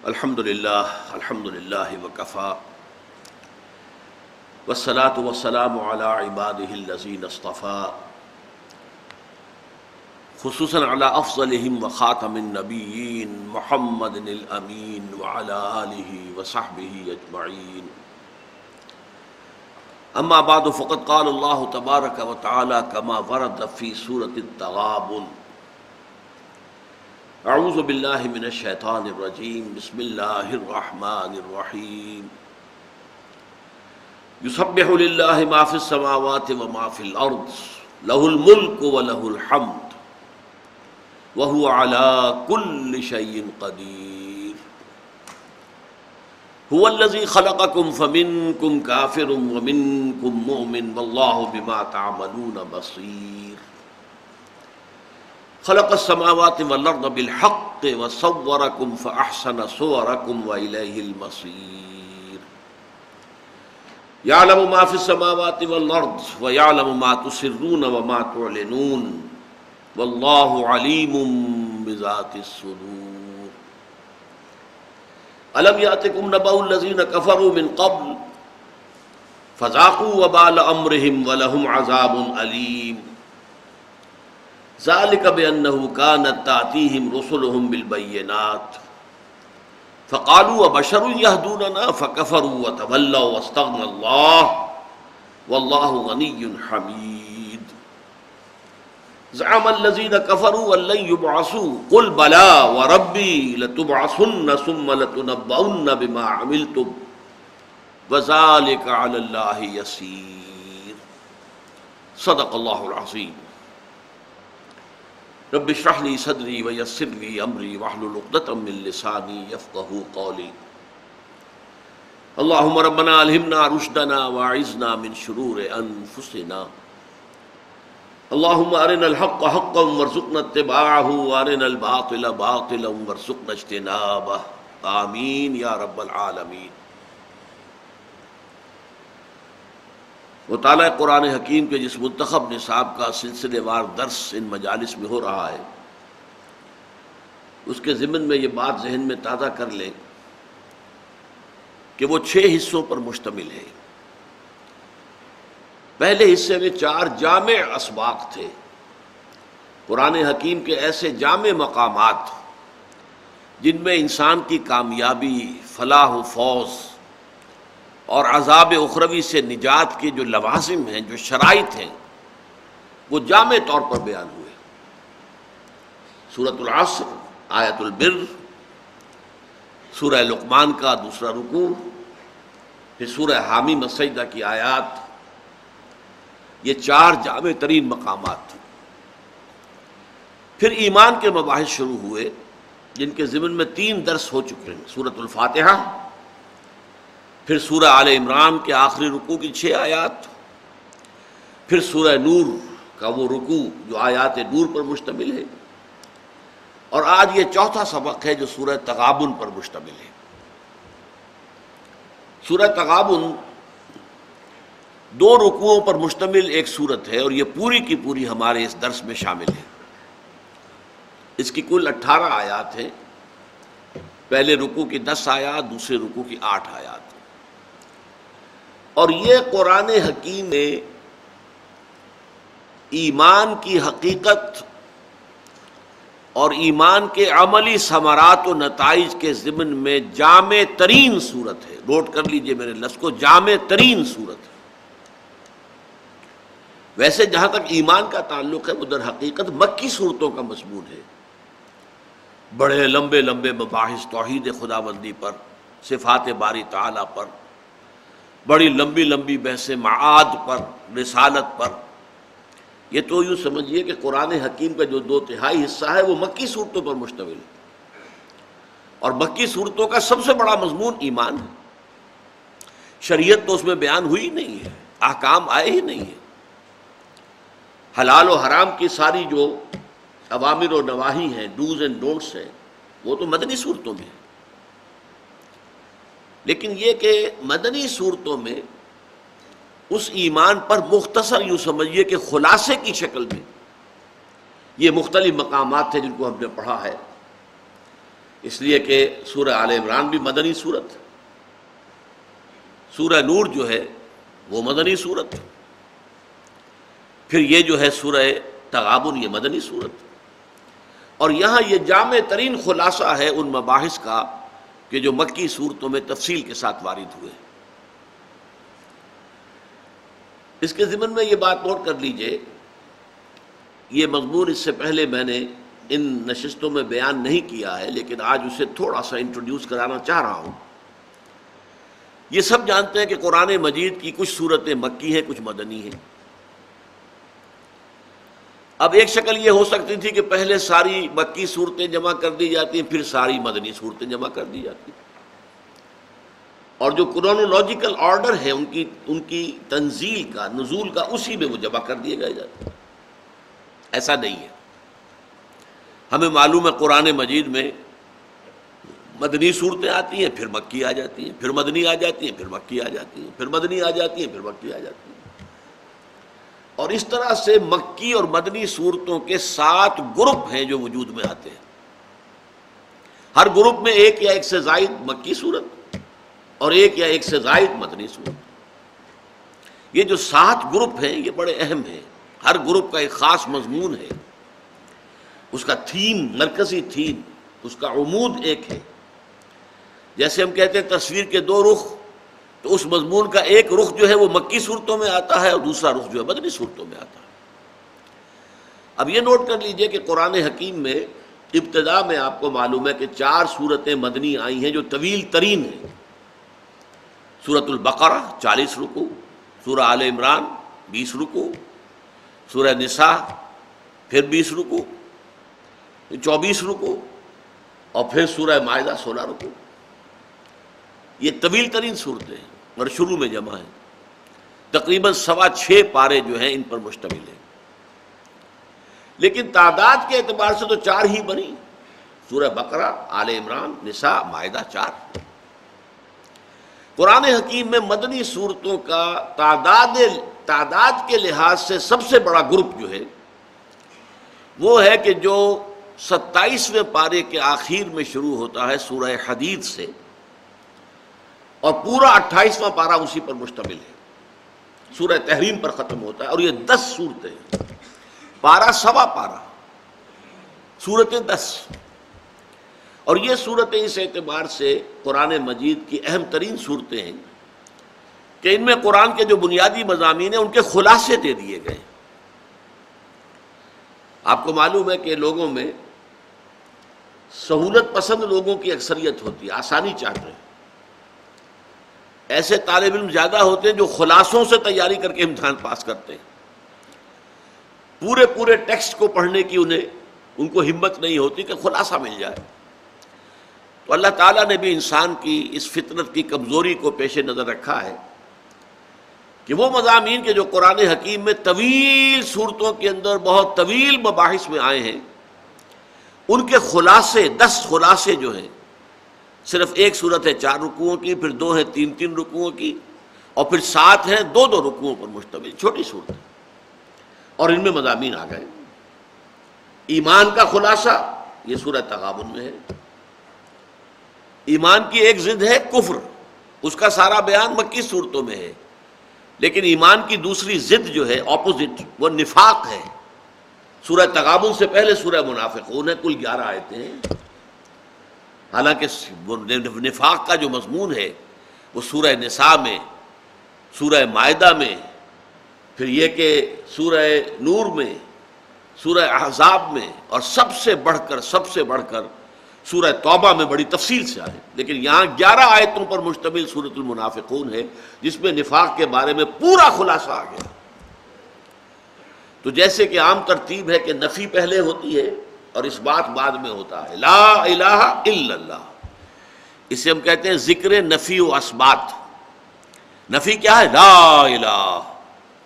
الحمدللہ وکفا والصلاة والسلام علی عباده الذین اصطفى خصوصا علی افضلهم وخاتم النبیین محمد الامین وعلی آلہ وصحبہ اجمعین. اما بعد فقد قال اللہ تبارک وتعالی کما ورد فی سورۃ التغابن. اعوذ باللہ من الشیطان الرجیم بسم اللہ الرحمن الرحیم. یسبح للہ ما فی السماوات وما فی الارض لہ الملک ولہ الحمد وہو علی کل شیء قدیر. هو الذی خلقکم فمنکم کافر ومنکم مؤمن واللہ بما تعملون بصیر. خلق السماوات والارض بالحق وصورکم فاحسن صورکم والیہ المصیر. یعلم ما فی السماوات والارض ویعلم ما تسرون وما تعلنون واللہ علیم بذات الصدور. الم یاتکم نبأ الذین کفروا من قبل فذاقوا وبال امرهم ولہم عذاب علیم. ذلك بأنه كانت تأتيهم رسلهم بالبينات فقالوا وبشر يهدوننا فكفروا وتولوا واستغنى الله والله غني حميد. زعم الذين كفروا أن لن يبعثوا قل بلى وربي لتبعثن ثم لتنبؤن بما عملتم وذلك على الله يسير. صدق الله العظيم. رب اشرح لي صدري ويسر لي امري واحلل عقدة من لساني يفقهوا قولي. اللهم ربنا الهمنا رشدنا واعذنا من شرور انفسنا. اللهم ارنا الحق حقا وارزقنا اتباعه وارنا الباطل باطلا وارزقنا اجتنابه. آمین یا رب العالمین. مطالعہ قرآن حکیم کے جس منتخب نصاب کا سلسلے وار درس ان مجالس میں ہو رہا ہے، اس کے ضمن میں یہ بات ذہن میں تازہ کر لیں کہ وہ 6 حصوں پر مشتمل ہے. پہلے حصے میں 4 جامع اسباق تھے، قرآن حکیم کے ایسے جامع مقامات جن میں انسان کی کامیابی، فلاح و فوز اور عذاب اخروی سے نجات کے جو لوازم ہیں، جو شرائط ہیں، وہ جامع طور پر بیان ہوئے. سورۃ العصر، آیت البر، سورہ لقمان کا دوسرا رکوع، پھر سورہ حامیم السجدہ کی آیات، یہ 4 جامع ترین مقامات تھے. پھر ایمان کے مباحث شروع ہوئے جن کے ضمن میں 3 درس ہو چکے ہیں. سورۃ الفاتحہ، پھر سورہ آل عمران کے آخری رکوع کی 6 آیات، پھر سورہ نور کا وہ رکوع جو آیات نور پر مشتمل ہے، اور آج یہ 4تھا سبق ہے جو سورہ تغابن پر مشتمل ہے. سورہ تغابن 2 رکوعوں پر مشتمل ایک سورت ہے، اور یہ پوری کی پوری ہمارے اس درس میں شامل ہے. اس کی کل 18 آیات ہیں. پہلے رکوع کی 10 آیات، دوسرے رکوع کی 8 آیات. اور یہ قرآن حکیم میں ایمان کی حقیقت اور ایمان کے عملی ثمرات و نتائج کے ضمن میں جامع ترین صورت ہے. نوٹ کر لیجئے میرے لفظ کو، جامع ترین صورت ہے. ویسے جہاں تک ایمان کا تعلق ہے وہ در حقیقت مکی صورتوں کا مضمون ہے. بڑے لمبے لمبے مباحث توحید خداوندی پر، صفات باری تعالیٰ پر، بڑی لمبی لمبی بحثیں معاد پر، رسالت پر. یہ تو یوں سمجھیے کہ قرآن حکیم کا جو 2/3 حصہ ہے وہ مکی صورتوں پر مشتمل ہے، اور مکی صورتوں کا سب سے بڑا مضمون ایمان ہے. شریعت تو اس میں بیان ہوئی نہیں ہے، احکام آئے ہی نہیں ہیں. حلال و حرام کی ساری جو اوامر و نواہی ہیں، ڈوز اینڈ ڈونٹس ہیں، وہ تو مدنی صورتوں میں ہیں. لیکن یہ کہ مدنی صورتوں میں اس ایمان پر مختصر یوں سمجھیے کہ خلاصے کی شکل میں یہ مختلف مقامات تھے جن کو ہم نے پڑھا ہے. اس لیے کہ سورہ آل عمران بھی مدنی سورت، سورہ نور جو ہے وہ مدنی سورت، پھر یہ جو ہے سورہ تغابن یہ مدنی سورت، اور یہاں یہ جامع ترین خلاصہ ہے ان مباحث کا کہ جو مکی صورتوں میں تفصیل کے ساتھ وارد ہوئے۔ اس کے ضمن میں یہ بات نوٹ کر لیجئے، یہ مضمون اس سے پہلے میں نے ان نشستوں میں بیان نہیں کیا ہے، لیکن آج اسے تھوڑا سا انٹروڈیوس کرانا چاہ رہا ہوں۔ یہ سب جانتے ہیں کہ قرآن مجید کی کچھ صورتیں مکی ہیں، کچھ مدنی ہیں۔ اب ایک شکل یہ ہو سکتی تھی کہ پہلے ساری مکی صورتیں جمع کر دی جاتی ہیں، پھر ساری مدنی صورتیں جمع کر دی جاتی ہیں، اور جو کرونولوجیکل آرڈر ہے ان کی تنزیل کا، نزول کا، اسی میں وہ جمع کر دیے گئے جاتے ہیں۔ ایسا نہیں ہے، ہمیں معلوم ہے قرآن مجید میں مدنی صورتیں آتی ہیں، پھر مکی آ جاتی ہیں، پھر مدنی آ جاتی ہیں، پھر مکی آ جاتی ہیں، پھر مدنی آ جاتی ہیں، پھر مکی آ جاتی ہیں، اور اس طرح سے مکی اور مدنی صورتوں کے 7 گروپ ہیں جو وجود میں آتے ہیں۔ ہر گروپ میں ایک یا ایک سے زائد مکی صورت اور ایک یا ایک سے زائد مدنی صورت۔ یہ جو 7 گروپ ہیں یہ بڑے اہم ہیں، ہر گروپ کا ایک خاص مضمون ہے، اس کا تھیم، مرکزی تھیم، اس کا عمود ایک ہے۔ جیسے ہم کہتے ہیں تصویر کے 2 رخ، تو اس مضمون کا ایک رخ جو ہے وہ مکی صورتوں میں آتا ہے اور دوسرا رخ جو ہے مدنی صورتوں میں آتا ہے۔ اب یہ نوٹ کر لیجئے کہ قرآن حکیم میں ابتدا میں آپ کو معلوم ہے کہ 4 صورتیں مدنی آئی ہیں جو طویل ترین ہیں۔ سورۃ البقرہ 40 رکوع، سورہ آل عمران 20 رکوع، سورہ نساء پھر 20 رکوع، 24 رکوع، اور پھر سورہ مائدہ 16 رکوع۔ یہ طویل ترین صورتیں ہیں اور شروع میں جمع ہیں، تقریباً 6.25 پارے جو ہیں ان پر مشتمل ہیں، لیکن تعداد کے اعتبار سے تو 4 ہی بنی، سورہ بقرہ، آل عمران، نساء، مائدہ، 4۔ قرآن حکیم میں مدنی صورتوں کا تعداد کے لحاظ سے سب سے بڑا گروپ جو ہے وہ ہے کہ جو 27ویں پارے کے آخر میں شروع ہوتا ہے سورہ حدید سے، اور پورا 28واں پارہ اسی پر مشتمل ہے، سورہ تحریم پر ختم ہوتا ہے، اور یہ 10 صورتیں ہیں، پارہ سوا پارہ، صورتیں 10، اور یہ صورتیں اس اعتبار سے قرآن مجید کی اہم ترین صورتیں ہیں کہ ان میں قرآن کے جو بنیادی مضامین ہیں ان کے خلاصے دے دیے گئے۔ آپ کو معلوم ہے کہ لوگوں میں سہولت پسند لوگوں کی اکثریت ہوتی ہے، آسانی چاہتے ہیں، ایسے طالب علم زیادہ ہوتے ہیں جو خلاصوں سے تیاری کر کے امتحان پاس کرتے ہیں، پورے ٹیکسٹ کو پڑھنے کی ان کو ہمت نہیں ہوتی کہ خلاصہ مل جائے۔ تو اللہ تعالیٰ نے بھی انسان کی اس فطرت کی کمزوری کو پیش نظر رکھا ہے کہ وہ مضامین کے جو قرآن حکیم میں طویل صورتوں کے اندر بہت طویل مباحث میں آئے ہیں، ان کے خلاصے 10 خلاصے جو ہیں، صرف ایک صورت ہے 4 رکوعوں کی، پھر 2 ہیں 3 رکوعوں کی، اور پھر 7 ہیں 2 رکوعوں پر مشتمل، چھوٹی صورت ہے، اور ان میں مضامین آ گئے۔ ایمان کا خلاصہ یہ سورہ تغابن میں ہے۔ ایمان کی ایک ضد ہے کفر، اس کا سارا بیان مکی صورتوں میں ہے، لیکن ایمان کی دوسری ضد جو ہے اپوزٹ، وہ نفاق ہے۔ سورہ تغابن سے پہلے سورہ منافقون ہے، کل 11 آیتیں ہیں، حالانکہ نفاق کا جو مضمون ہے وہ سورہ نساء میں، سورہ مائدہ میں، پھر یہ کہ سورہ نور میں، سورہ احزاب میں، اور سب سے بڑھ کر سورہ توبہ میں بڑی تفصیل سے آئے، لیکن یہاں 11 آیتوں پر مشتمل سورۃ المنافقون ہے جس میں نفاق کے بارے میں پورا خلاصہ آ گیا۔ تو جیسے کہ عام ترتیب ہے کہ نفی پہلے ہوتی ہے اور اس بات بعد میں ہوتا ہے، لا الہ الا اللہ، اسے ہم کہتے ہیں ذکر نفی و اثبات۔ نفی کیا ہے؟ لا الہ،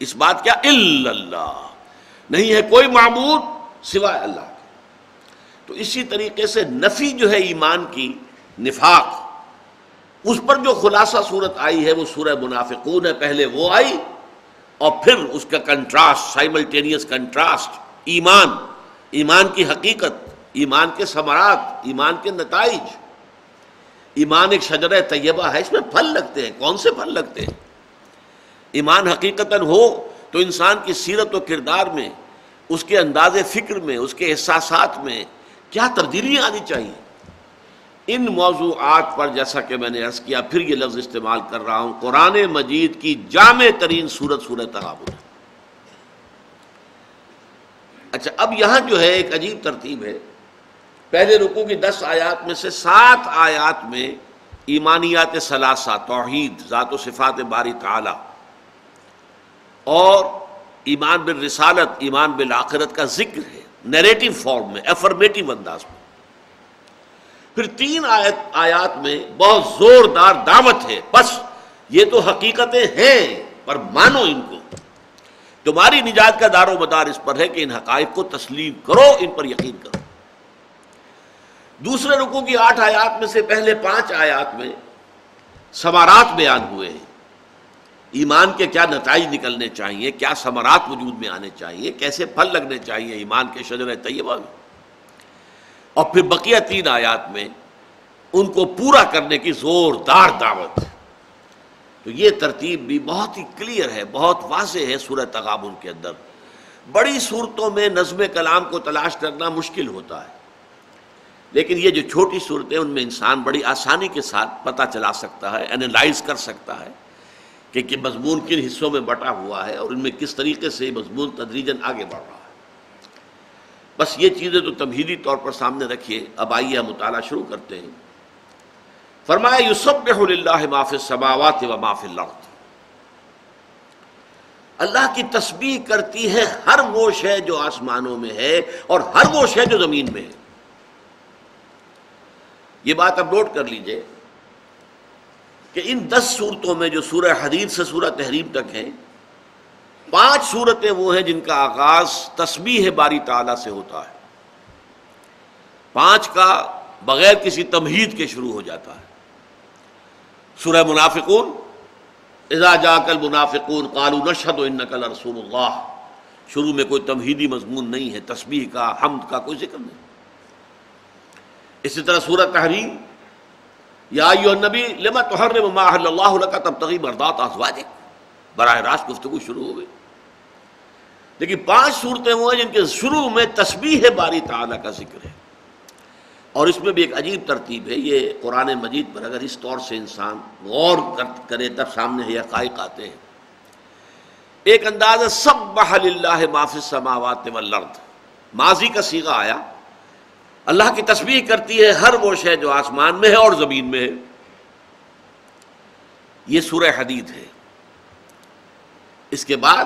اس بات کیا؟ الا اللہ، نہیں ہے کوئی معبود سوائے اللہ کے۔ تو اسی طریقے سے نفی جو ہے ایمان کی، نفاق، اس پر جو خلاصہ صورت آئی ہے وہ سورہ منافقون ہے، پہلے وہ آئی، اور پھر اس کا کنٹراسٹ، سائملٹینیس کنٹراسٹ، ایمان کی حقیقت، ایمان کے ثمرات، ایمان کے نتائج۔ ایمان ایک شجرہ طیبہ ہے، اس میں پھل لگتے ہیں۔ کون سے پھل لگتے ہیں؟ ایمان حقیقتاً ہو تو انسان کی سیرت و کردار میں، اس کے انداز فکر میں، اس کے احساسات میں کیا تبدیلیاں آنی چاہیے۔ ان موضوعات پر جیسا کہ میں نے عرض کیا، پھر یہ لفظ استعمال کر رہا ہوں، قرآن مجید کی جامع ترین سورت سورہ تغابن ہے۔ اچھا، اب یہاں جو ہے ایک عجیب ترتیب ہے۔ پہلے رکوع کی 10 آیات میں سے 7 آیات میں ایمانیات ثلاثہ، توحید، ذات و صفات باری تعالی، اور ایمان بالرسالت، ایمان بالآخرت کا ذکر ہے نیریٹو فارم میں، افرمیٹو انداز میں۔ پھر 3 آیات میں بہت زوردار دعوت ہے، بس یہ تو حقیقتیں ہیں پر مانو ان کو، تمہاری نجات کا دار و مدار اس پر ہے کہ ان حقائق کو تسلیم کرو، ان پر یقین کرو۔ دوسرے رکوع کی 8 آیات میں سے پہلے 5 آیات میں ثمرات بیان ہوئے ہیں، ایمان کے کیا نتائج نکلنے چاہیے، کیا ثمرات وجود میں آنے چاہیے، کیسے پھل لگنے چاہیے ایمان کے شجرہ طیبہ میں۔ اور پھر بقیہ 3 آیات میں ان کو پورا کرنے کی زوردار دعوت۔ تو یہ ترتیب بھی بہت ہی کلیئر ہے، بہت واضح ہے سورہ تغابن کے اندر۔ بڑی صورتوں میں نظم کلام کو تلاش کرنا مشکل ہوتا ہے، لیکن یہ جو چھوٹی صورتیں ان میں انسان بڑی آسانی کے ساتھ پتہ چلا سکتا ہے، اینالائز کر سکتا ہے کہ مضمون کن حصوں میں بٹا ہوا ہے اور ان میں کس طریقے سے مضمون تدریجاً آگے بڑھ رہا ہے۔ بس یہ چیزیں تو تمہیدی طور پر سامنے رکھیے۔ اب آئیے ہم مطالعہ شروع کرتے ہیں۔ فرمایا یسبح للہ ما فی السماوات و ما فی الارض، اللہ کی تسبیح کرتی ہے ہر وہ شے جو آسمانوں میں ہے اور ہر وہ شے جو زمین میں ہے۔ یہ بات اب نوٹ کر لیجئے کہ ان 10 صورتوں میں جو سورہ حدید سے سورہ تحریم تک ہیں، 5 صورتیں وہ ہیں جن کا آغاز تسبیح باری تعالیٰ سے ہوتا ہے۔ 5 کا بغیر کسی تمہید کے شروع ہو جاتا ہے۔ سورہ منافقون، اذا جاءک المنافقون قالوا نشہد انک لرسول اللہ، شروع میں کوئی تمہیدی مضمون نہیں ہے، تسبیح کا، حمد کا کوئی ذکر نہیں۔ اسی طرح سورہ تحریم، یا ایھا النبی لما تحرم ما احل اللہ لک تبتغی مرضات ازواجک، براہ راست گفتگو شروع ہو گئی۔ لیکن 5 صورتیں وہ ہیں جن کے شروع میں تسبیح باری تعالیٰ کا ذکر ہے، اور اس میں بھی ایک عجیب ترتیب ہے۔ یہ قرآن مجید پر اگر اس طور سے انسان غور کرے تب سامنے یہ حقائق آتے ہیں۔ ایک انداز ہے سبح للہ ما فی السماوات والارض، ماضی کا صیغہ آیا، اللہ کی تسبیح کرتی ہے ہر وہ شے جو آسمان میں ہے اور زمین میں ہے۔ یہ سورہ حدید ہے۔ اس کے بعد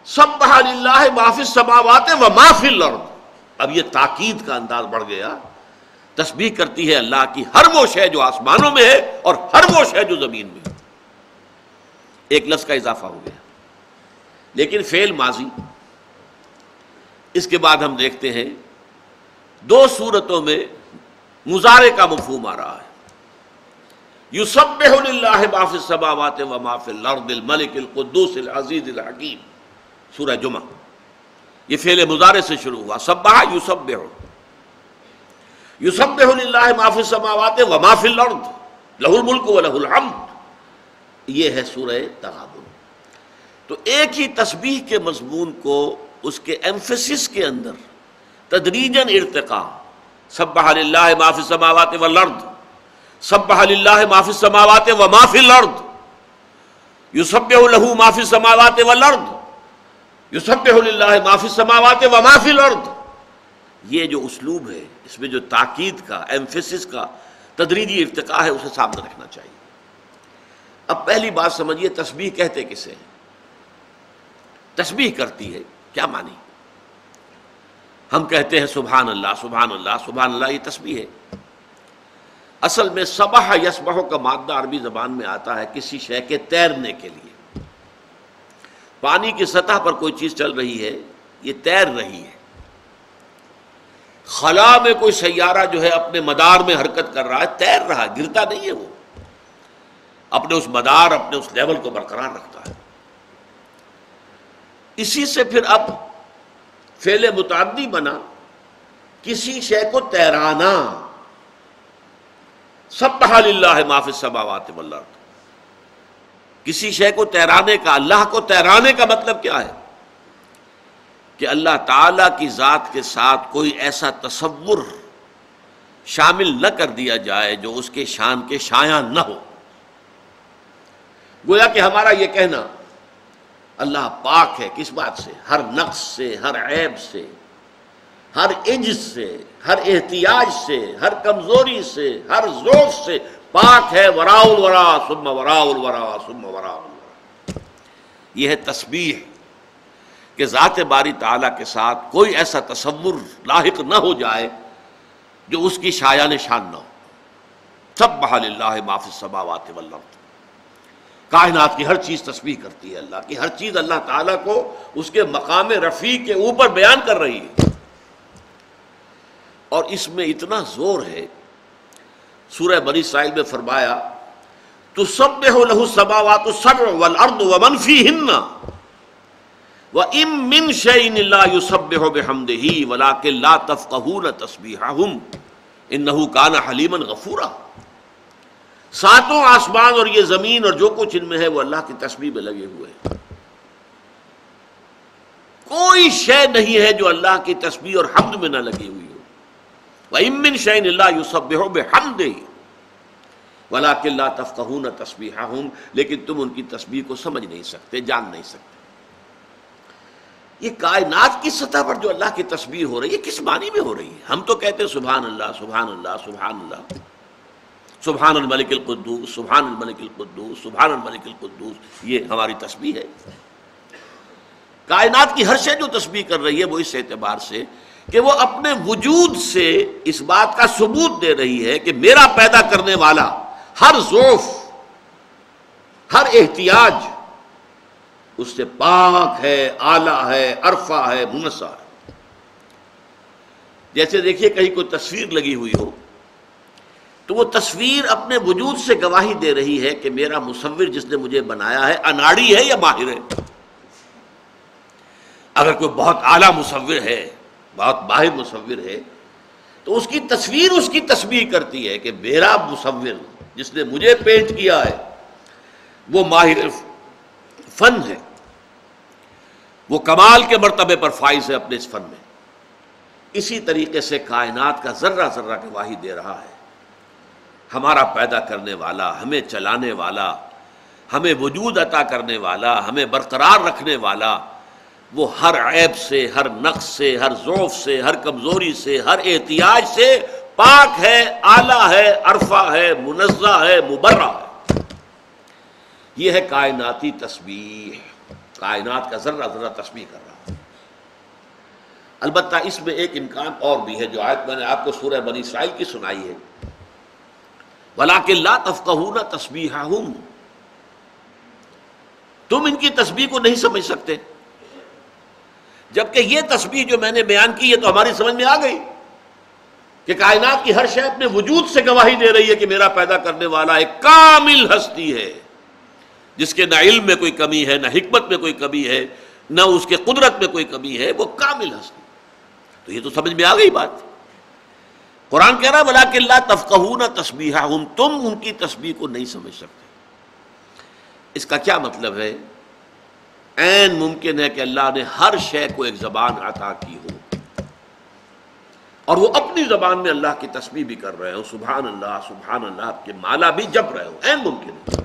سبح للہ ما فی السماوات و ما فی الارض، اب یہ تاکید کا انداز بڑھ گیا، تسبیح کرتی ہے اللہ کی ہر وہ شے جو آسمانوں میں ہے اور ہر وہ شے جو زمین میں ہے۔ ایک لفظ کا اضافہ ہو گیا، لیکن فعل ماضی۔ اس کے بعد ہم دیکھتے ہیں 2 صورتوں میں مضارع کا مفہوم آ رہا ہے۔ یسبح للہ ما فی السماوات و ما فی الارض الملک القدوس العزیز الحکیم، سورہ جمعہ۔ یہ فعل مضارع سے شروع ہوا، سبح یسبح، یسبح للہ ما فی السماوات و ما فی الارض لہ الملک و لہ الحمد، یہ ہے سورہ تغابن۔ تو ایک ہی تسبیح کے مضمون کو اس کے ایمفیسس کے اندر تدریجاً ارتقاء، سبح للہ ما فی السماوات والارض، سبح للہ ما فی السماوات و ما فی الارض، یسبح لہ ما فی السماوات والارض، یسبح للہ ما فی السماوات و ما فی الارض۔ یہ جو اسلوب ہے، اس میں جو تاکید کا، ایمفیسس کا تدریجی ارتقاء ہے، اسے سامنے رکھنا چاہیے۔ اب پہلی بات سمجھیے، تسبیح کہتے کسے ہیں؟ تسبیح کرتی ہے کیا معنی؟ ہم کہتے ہیں سبحان اللہ سبحان اللہ سبحان اللہ، یہ تسبیح ہے۔ اصل میں سبح یسبح کا مادہ عربی زبان میں آتا ہے کسی شے کے تیرنے کے لیے۔ پانی کی سطح پر کوئی چیز چل رہی ہے، یہ تیر رہی ہے۔ خلا میں کوئی سیارہ جو ہے اپنے مدار میں حرکت کر رہا ہے، تیر رہا ہے، گرتا نہیں ہے، وہ اپنے اس مدار، اپنے اس لیول کو برقرار رکھتا ہے۔ اسی سے پھر اب فعل متعدی بنا کسی شے کو تیرانا. سبح للہ ما فی السماوات والارض. کسی شے کو تیرانے کا، اللہ کو تیرانے کا مطلب کیا ہے؟ کہ اللہ تعالی کی ذات کے ساتھ کوئی ایسا تصور شامل نہ کر دیا جائے جو اس کے شان کے شایع نہ ہو. گویا کہ ہمارا یہ کہنا اللہ پاک ہے کس بات سے؟ ہر نقص سے، ہر عیب سے، ہر عجز سے، ہر احتیاج سے، ہر کمزوری سے، ہر ضعف سے پاک ہے. وراء الورا ثم وراء الورا ثم وراء الورا. یہ ہے تسبیح کہ ذات باری تعالیٰ کے ساتھ کوئی ایسا تصور لاحق نہ ہو جائے جو اس کی شایان شان نہ ہو. سبح للہ ما فی السماوات والارض. کائنات کی ہر چیز تسبیح کرتی ہے اللہ کی، ہر چیز اللہ تعالیٰ کو اس کے مقام رفیع کے اوپر بیان کر رہی ہے. اور اس میں اتنا زور ہے، سورہ بنی اسرائیل میں فرمایا تسبح لہ السماوات السبع والارض ومن فیہن وَإِن مِّن شَيْءٍ لَّا يُسَبِّحُ بِحَمْدِهِ وَلَٰكِن لَّا تَفْقَهُونَ تَسْبِيحَهُمْ إِنَّهُ كَانَ حَلِيمًا غَفُورًا. ساتوں آسمان اور یہ زمین اور جو کچھ ان میں ہے وہ اللہ کی تسبیح میں لگے ہوئے ہیں. کوئی شے نہیں ہے جو اللہ کی تسبیح اور حمد میں نہ لگی ہوئی ہو. وَإِن مِّن شَيْءٍ لَّا يُسَبِّحُ بِحَمْدِهِ وَلَٰكِن لَّا تَفْقَهُونَ تَسْبِيحَهُمْ. لیکن تم ان کی تسبیح کو سمجھ نہیں سکتے، جان نہیں سکتے. یہ کائنات کی سطح پر جو اللہ کی تسبیح ہو رہی ہے کس معنی میں ہو رہی ہے؟ ہم تو کہتے ہیں سبحان اللہ سبحان اللہ سبحان اللہ، سبحان الملک القدوس سبحان الملک القدوس سبحان الملک القدوس، یہ ہماری تسبیح ہے. کائنات کی ہر شے جو تسبیح کر رہی ہے وہ اس اعتبار سے کہ وہ اپنے وجود سے اس بات کا ثبوت دے رہی ہے کہ میرا پیدا کرنے والا ہر ضعف، ہر احتیاج اس سے پاک ہے، اعلیٰ ہے، عرفہ ہے، منزہ ہے. جیسے دیکھیے کہیں کوئی تصویر لگی ہوئی ہو تو وہ تصویر اپنے وجود سے گواہی دے رہی ہے کہ میرا مصور جس نے مجھے بنایا ہے اناڑی ہے یا ماہر ہے. اگر کوئی بہت اعلیٰ مصور ہے، بہت ماہر مصور ہے، تو اس کی تصویر اس کی تسبیح کرتی ہے کہ میرا مصور جس نے مجھے پینٹ کیا ہے وہ ماہر فن ہے، وہ کمال کے مرتبے پر فائز ہے اپنے اس فن میں. اسی طریقے سے کائنات کا ذرہ ذرہ گواہی دے رہا ہے ہمارا پیدا کرنے والا، ہمیں چلانے والا، ہمیں وجود عطا کرنے والا، ہمیں برقرار رکھنے والا، وہ ہر عیب سے، ہر نقص سے، ہر ضعف سے، ہر کمزوری سے، ہر احتیاج سے پاک ہے، اعلیٰ ہے، عرفہ ہے، منزہ ہے، مبرہ ہے. یہ ہے کائناتی تسبیح. کائنات کا ذرہ ذرہ تسبیح کر رہا ہے. البتہ اس میں ایک امکان اور بھی ہے جو آیت میں نے آپ کو سورہ بنی اسرائیل کی سنائی ہے، وَلَٰكِن لَّا تَفْقَهُونَ تَسْبِيحَهُمْ. تم ان کی تسبیح کو نہیں سمجھ سکتے، جبکہ یہ تسبیح جو میں نے بیان کی یہ تو ہماری سمجھ میں آ گئی کہ کائنات کی ہر شے اپنے وجود سے گواہی دے رہی ہے کہ میرا پیدا کرنے والا ایک کامل ہستی ہے جس کے نہ علم میں کوئی کمی ہے، نہ حکمت میں کوئی کمی ہے، نہ اس کے قدرت میں کوئی کمی ہے، وہ کامل ہستی. تو یہ تو سمجھ میں آ گئی بات. قرآن کہہ رہا ہے وَلَٰكِن لَّا تَفْقَهُونَ تَسْبِيحَهُمْ. تم ان کی تسبیح کو نہیں سمجھ سکتے. اس کا کیا مطلب ہے؟ عین ممکن ہے کہ اللہ نے ہر شے کو ایک زبان عطا کی ہو اور وہ اپنی زبان میں اللہ کی تسبیح بھی کر رہے ہو، سبحان اللہ کے مالا بھی جپ رہے ہو. عین ممکن ہے.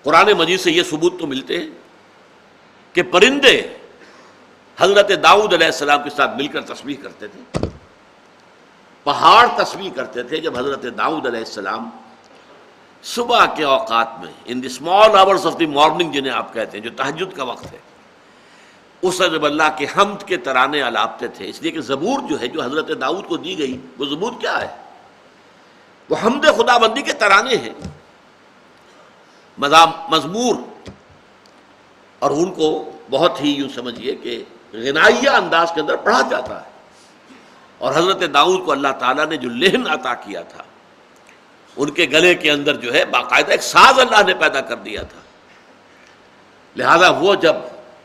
قرآن مجید سے یہ ثبوت تو ملتے ہیں کہ پرندے حضرت داؤد علیہ السلام کے ساتھ مل کر تسبیح کرتے تھے، پہاڑ تسبیح کرتے تھے. جب حضرت داؤد علیہ السلام صبح کے اوقات میں in the small hours of the morning جنہیں آپ کہتے ہیں، جو تہجد کا وقت ہے، اس وقت جب اللہ کے حمد کے ترانے الاپتے تھے، اس لیے کہ زبور جو ہے جو حضرت داؤد کو دی گئی وہ زبور کیا ہے؟ وہ حمد خدا بندی کے ترانے ہیں، مزمور، اور ان کو بہت ہی یوں سمجھیے کہ غنائیہ انداز کے اندر پڑھا جاتا ہے. اور حضرت داؤد کو اللہ تعالیٰ نے جو لہن عطا کیا تھا، ان کے گلے کے اندر جو ہے باقاعدہ ایک ساز اللہ نے پیدا کر دیا تھا. لہذا وہ جب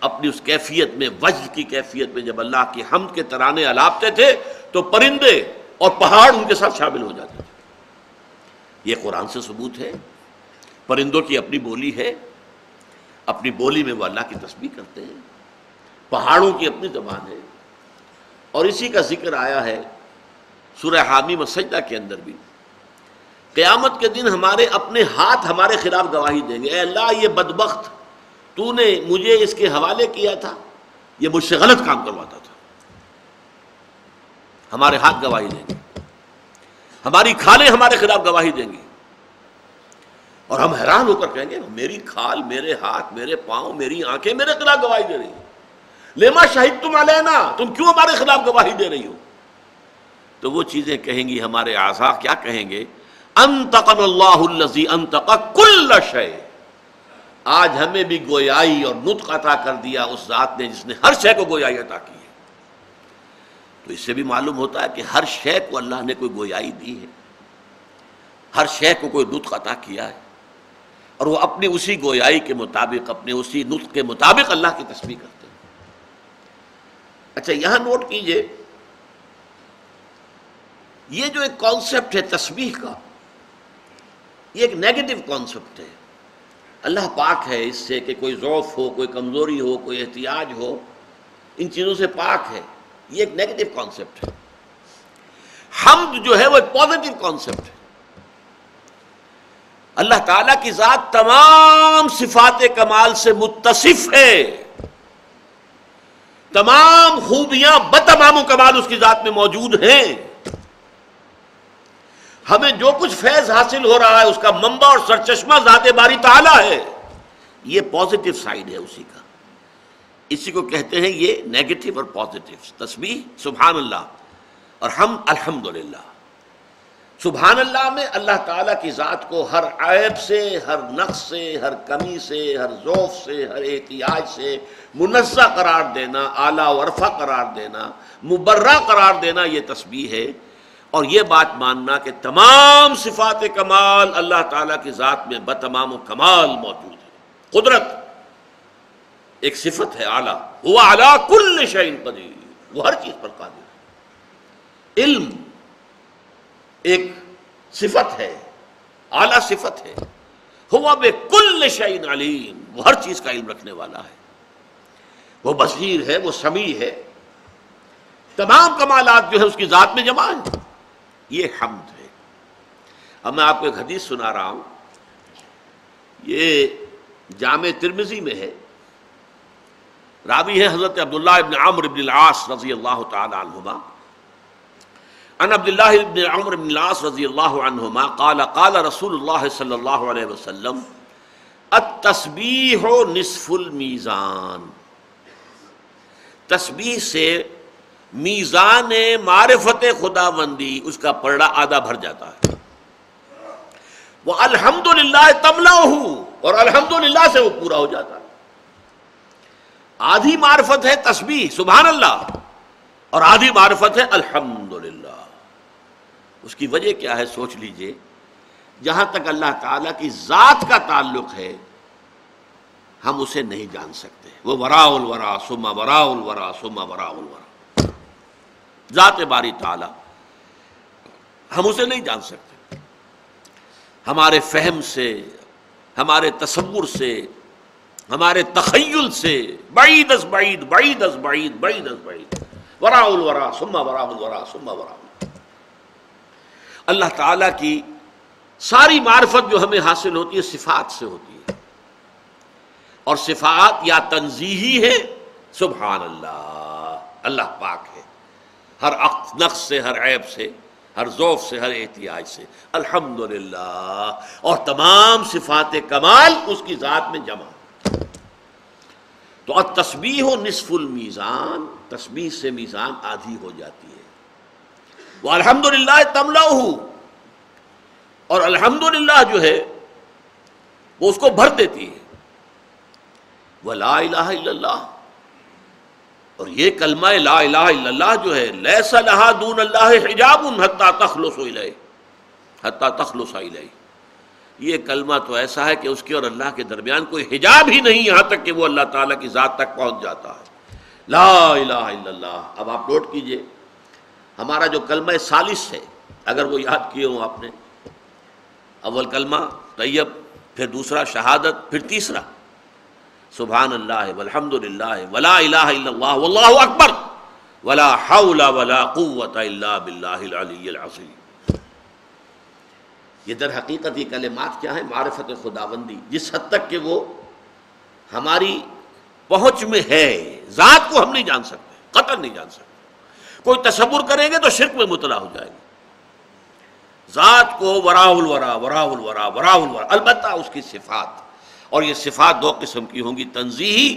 اپنی اس کیفیت میں، وجد کی کیفیت میں جب اللہ کی حمد کے ترانے الاپتے تھے تو پرندے اور پہاڑ ان کے ساتھ شامل ہو جاتے تھے۔ یہ قرآن سے ثبوت ہے۔ پرندوں کی اپنی بولی ہے، اپنی بولی میں وہ اللہ کی تسبیح کرتے ہیں، پہاڑوں کی اپنی زبان ہے، اور اسی کا ذکر آیا ہے سورہ حامیم السجدہ کے اندر بھی۔ قیامت کے دن ہمارے اپنے ہاتھ ہمارے خلاف گواہی دیں گے، اے اللہ یہ بدبخت تو نے مجھے اس کے حوالے کیا تھا، یہ مجھ سے غلط کام کرواتا تھا۔ ہمارے ہاتھ گواہی دیں گے، ہماری کھالیں ہمارے خلاف گواہی دیں گی، اور ہم حیران ہو کر کہیں گے میری کھال، میرے ہاتھ، میرے پاؤں، میری آنکھیں میرے خلاف گواہی دے رہی ہیں، لما شہدتم علینا، تم کیوں ہمارے خلاف گواہی دے رہی ہو؟ تو وہ چیزیں کہیں گی، ہمارے اعضاء کیا کہیں گے؟ انطقنا اللہ الذی انطق کل شیء، آج ہمیں بھی گویائی اور نطق عطا کر دیا اس ذات نے جس نے ہر شے کو گویائی عطا کی ہے۔ تو اس سے بھی معلوم ہوتا ہے کہ ہر شے کو اللہ نے کوئی گویائی دی ہے، ہر شے کو کوئی نطق عطا کیا ہے، اور وہ اپنی اسی گویائی کے مطابق، اپنے اسی نطق کے مطابق اللہ کی تسبیح کرتے ہیں۔ اچھا یہاں نوٹ کیجئے، یہ جو ایک کانسیپٹ ہے تسبیح کا، یہ ایک نیگیٹو کانسیپٹ ہے۔ اللہ پاک ہے اس سے کہ کوئی ضعف ہو، کوئی کمزوری ہو، کوئی احتیاج ہو، ان چیزوں سے پاک ہے، یہ ایک نیگیٹو کانسیپٹ ہے۔ حمد جو ہے وہ ایک پازیٹو کانسیپٹ ہے۔ اللہ تعالیٰ کی ذات تمام صفات کمال سے متصف ہے، تمام خوبیاں بتمام کمال اس کی ذات میں موجود ہیں۔ ہمیں جو کچھ فیض حاصل ہو رہا ہے اس کا منبع اور سرچشمہ ذات باری تعالیٰ ہے، یہ پازیٹو سائیڈ ہے اسی کا۔ اسی کو کہتے ہیں یہ نیگیٹو اور پازیٹو، تسبیح سبحان اللہ اور حمد الحمدللہ۔ سبحان اللہ میں اللہ تعالیٰ کی ذات کو ہر عیب سے، ہر نقص سے، ہر کمی سے، ہر ضعف سے، ہر احتیاج سے منزہ قرار دینا، اعلیٰ و ارفع قرار دینا، مبرہ قرار دینا، یہ تسبیح ہے۔ اور یہ بات ماننا کہ تمام صفات کمال اللہ تعالیٰ کی ذات میں بتمام و کمال موجود ہے۔ قدرت ایک صفت ہے اعلیٰ، هو علی کل شیء قدیر، وہ ہر چیز پر قادر ہے۔ علم ایک صفت ہے، اعلیٰ صفت ہے، هو بکل شیء علیم، وہ ہر چیز کا علم رکھنے والا ہے، وہ بصیر ہے، وہ سمیع ہے، تمام کمالات جو ہے اس کی ذات میں جمع ہیں۔ یہ حمد ہے۔ اب میں آپ کو ایک حدیث سنا رہا ہوں، یہ جامع ترمذی میں ہے، راوی ہے حضرت عبداللہ ابن عمرو بن العاص رضی اللہ تعالی عنہما، عن عبداللہ ابن عمرو بن العاص رضی اللہ عنہما قال قال رسول اللہ صلی اللہ علیہ وسلم التسبیح نصف المیزان، تسبیح سے میزان معرفت خداوندی اس کا پلڑا آدھا بھر جاتا ہے، وہ الحمدللہ تملأہ، اور الحمدللہ سے وہ پورا ہو جاتا ہے۔ آدھی معرفت ہے تسبیح سبحان اللہ، اور آدھی معرفت ہے الحمدللہ۔ اس کی وجہ کیا ہے سوچ لیجئے، جہاں تک اللہ تعالیٰ کی ذات کا تعلق ہے ہم اسے نہیں جان سکتے، وہ وراء الورا ثم وراء الورا ثم وراء الورا، ذات باری تعالیٰ ہم اسے نہیں جان سکتے، ہمارے فہم سے، ہمارے تصور سے، ہمارے تخیل سے بعید از بعید، بعید از بعید، بعید از بعید، وراء الورا ثم وراء الورا ثم وراء الورا۔ اللہ تعالیٰ کی ساری معرفت جو ہمیں حاصل ہوتی ہے صفات سے ہوتی ہے، اور صفات یا تنزیہی ہے سبحان اللہ، اللہ پاک ہے ہر نقص سے، ہر عیب سے، ہر ضعف سے، ہر احتیاج سے، الحمدللہ، اور تمام صفات کمال اس کی ذات میں جمع۔ تو التسبیح نصف المیزان، تسبیح سے میزان آدھی ہو جاتی ہے، وہ الحمدللہ تملأہ، اور الحمدللہ جو ہے وہ اس کو بھر دیتی ہے، وہ لا الہ الا اللہ، اور یہ کلمہ لا الہ الا اللہ جو ہے لیس لہا دون اللہ حجاب حتی تخلص الیہ، حتی تخلص الیہ، یہ کلمہ تو ایسا ہے کہ اس کے اور اللہ کے درمیان کوئی حجاب ہی نہیں، یہاں تک کہ وہ اللہ تعالیٰ کی ذات تک پہنچ جاتا ہے۔ لا الہ الا اللہ۔ اب آپ نوٹ کیجئے ہمارا جو کلمہ ثالث ہے، اگر وہ یاد کیے ہوں آپ نے، اول کلمہ طیب، پھر دوسرا شہادت، پھر تیسرا سبحان اللہ والحمد للہ ولا الہ الا اللہ واللہ اکبر ولا حول ولا قوۃ الا باللہ العلی العظیم۔ یہ در حقیقت یہ کلمات کیا ہیں؟ معرفت خداوندی، جس حد تک کہ وہ ہماری پہنچ میں ہے، ذات کو ہم نہیں جان سکتے، قطعاً نہیں جان سکتے۔ کوئی تصور کریں گے تو شرک میں مبتلا ہو جائے گا۔ ذات کو وراء الورا وراء الورا وراء الورا، البتہ اس کی صفات، اور یہ صفات دو قسم کی ہوں گی، تنزیہی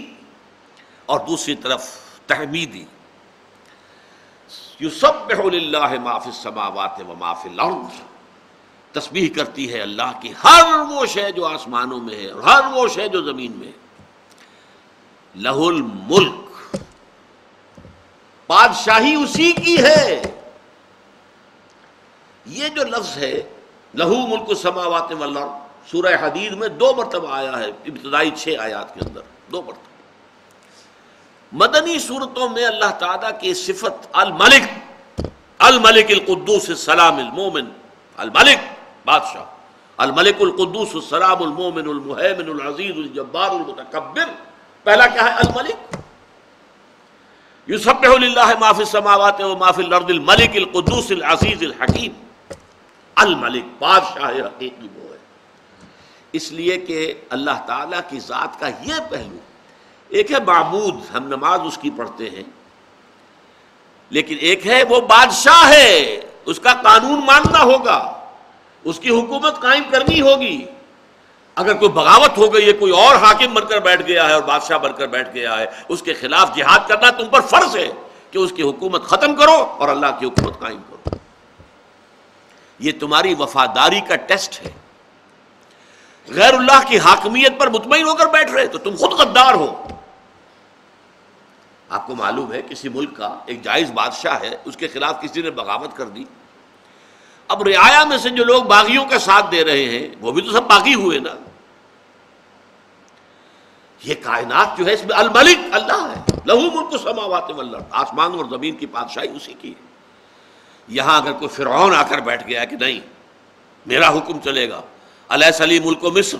اور دوسری طرف تحمیدی۔ یسبح للہ ما فی السماوات و ما فی الارض، تسبیح کرتی ہے اللہ کی ہر وہ شے جو آسمانوں میں ہے اور ہر وہ شے جو زمین میں ہے۔ لہ الملک، بادشاہی اسی کی ہے۔ یہ جو لفظ ہے لہو ملک السماوات والارض، سورہ حدید میں 2 مرتبہ آیا ہے، ابتدائی 6 آیات کے اندر 2 مرتبہ۔ مدنی صورتوں میں اللہ تعالیٰ کی صفت الملک، الملک القدوس السلام المومن، الملک بادشاہ، الملک القدوس السلام المومن المہیمن العزیز الجبار المتکبر، پہلا کیا ہے؟ الملک۔ یسبح للہ ما فی السماوات و ما فی الارض الملک القدوس العزیز الحکیم۔ الملک، بادشاہ حقیقی وہ ہے، اس لیے کہ اللہ تعالیٰ کی ذات کا یہ پہلو، ایک ہے معبود، ہم نماز اس کی پڑھتے ہیں، لیکن ایک ہے وہ بادشاہ ہے، اس کا قانون ماننا ہوگا، اس کی حکومت قائم کرنی ہوگی۔ اگر کوئی بغاوت ہو گئی ہے، کوئی اور حاکم بن کر بیٹھ گیا ہے اور بادشاہ بن کر بیٹھ گیا ہے، اس کے خلاف جہاد کرنا تم پر فرض ہے کہ اس کی حکومت ختم کرو اور اللہ کی حکومت قائم کرو۔ یہ تمہاری وفاداری کا ٹیسٹ ہے۔ غیر اللہ کی حاکمیت پر مطمئن ہو کر بیٹھ رہے تو تم خود غدار ہو۔ آپ کو معلوم ہے کسی ملک کا ایک جائز بادشاہ ہے، اس کے خلاف کسی نے بغاوت کر دی، اب رعایا میں سے جو لوگ باغیوں کا ساتھ دے رہے ہیں وہ بھی تو سب باغی ہوئے نا۔ یہ کائنات جو ہے اس میں الملک اللہ ہے، لہو ملک السماوات والارض، آسمان اور زمین کی بادشاہی اسی کی ہے۔ یہاں اگر کوئی فرعون آ کر بیٹھ گیا کہ نہیں میرا حکم چلے گا، الیس لی ملک مصر